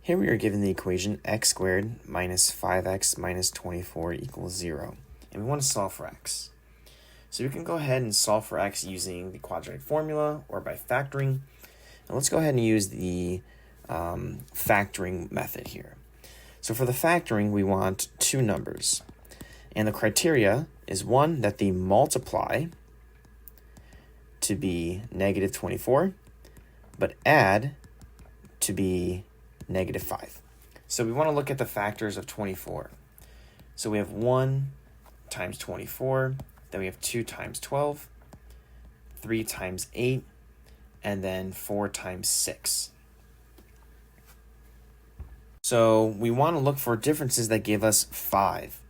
Here we are given the equation x squared minus 5x minus 24 equals 0. And we want to solve for x. So we can go ahead and solve for x using the quadratic formula or by factoring. And let's go ahead and use the factoring method here. So for the factoring, we want two numbers. And the criteria is one, that the multiply to be negative 24, but add to be negative 5. So we want to look at the factors of 24. So we have 1 times 24, then we have 2 times 12, 3 times 8, and then 4 times 6. So we want to look for differences that give us 5.